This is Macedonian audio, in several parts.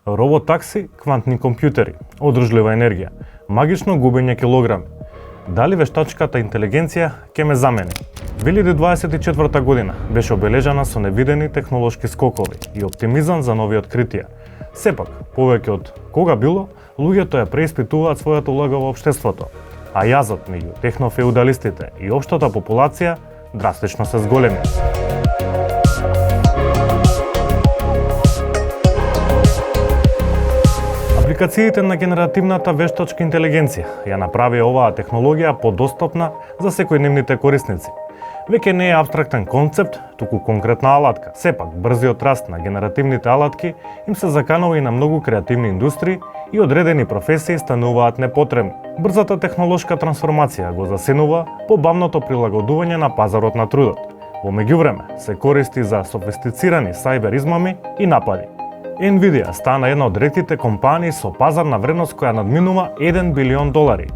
Робот-такси, квантни компјутери, одржлива енергија, магично губење килограми. Дали вештачката интелигенција ќе ме замени? 2024 година беше обележана со невидени технолошки скокови и оптимизам за нови откритија. Сепак, повеќе од кога било, луѓето ја преиспитуваат својата улога во општеството, а јазот меѓу технофеудалистите и општата популација драстично се зголеми. Апликациите на генеративната вештачка интелигенција ја направи оваа технологија подостапна за секојдневните корисници. Веќе не е апстрактен концепт, туку конкретна алатка. Сепак, брзиот раст на генеративните алатки им се заканува и на многу креативни индустрии и одредени професии стануваат непотребни. Брзата технолошка трансформација го засенува побавното прилагодување на пазарот на трудот. Во меѓувреме се користи за софистицирани сајбер измами и напади. Nvidia стана една од ретките компании со пазарна вредност која надминува $1 билион,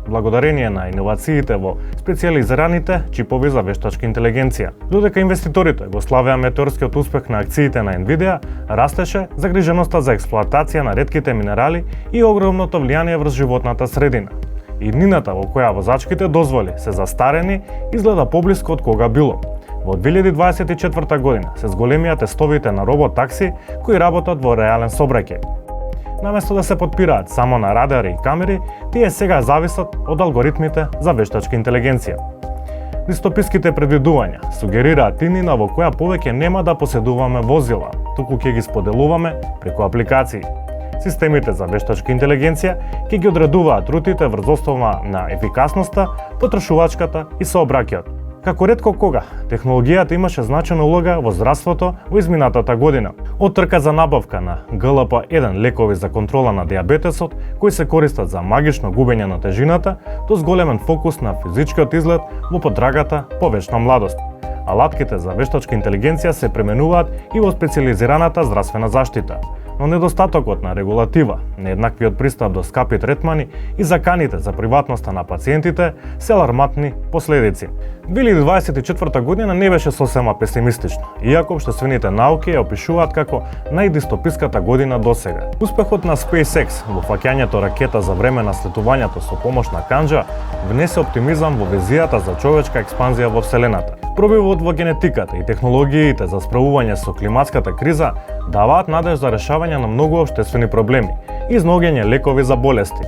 благодарение на иновациите во специјализираните чипови за вештачка интелигенција. Додека инвеститорите го славеа метеорскиот успех на акциите на Nvidia, растеше загриженоста за експлоатација на ретките минерали и огромното влијание врз животната средина. Иднината во која возачките дозволи се застарени изгледа поблиско од кога било. Во 2024 година се зголемија тестовите на робот-такси кои работат во реален сообраќај. Наместо да се потпираат само на радари и камери, тие сега зависат од алгоритмите за вештачка интелигенција. Дистописките предвидувања сугерираат иднина во која повеќе нема да поседуваме возила, туку ќе ги споделуваме преку апликации. Системите за вештачка интелигенција ќе ги одредуваат рутите врз основа на ефикасноста, потрошувачката и сообраќајот. Како ретко кога, технологијата имаше значајна улога во здравството во изминатата година. Од трка за набавка на GLP-1 лекови за контрола на диабетесот, кои се користат за магично губење на тежината, до зголемен фокус на физичкиот изглед во потрагата по вечна младост. Алатките за вештачка интелигенција се пременуваат и во специјализираната здравствена заштита. Но недостатокот на регулатива, нееднаквиот пристап до скапи третмани и заканите за приватноста на пациентите се алармантни последици. 2024 година не беше сосема песимистична, иако општествените науки ја опишуваат како најдистописката година досега. Успехот на SpaceX во фаќањето ракета за време на слетувањето со помош на канџа внесе оптимизам во визијата за човечка експанзија во Вселената. Пробивот во генетиката и технологиите за справување со климатската криза даваат надеж за решавање на многу општествени проблеми и изнаоѓање лекови за болести.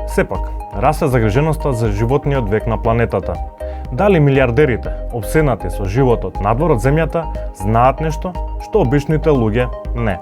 Сепак, расте загриженоста за животниот век на планетата. Дали милиардерите, обседнати со животот надвор од земјата, знаат нешто што обичните луѓе не?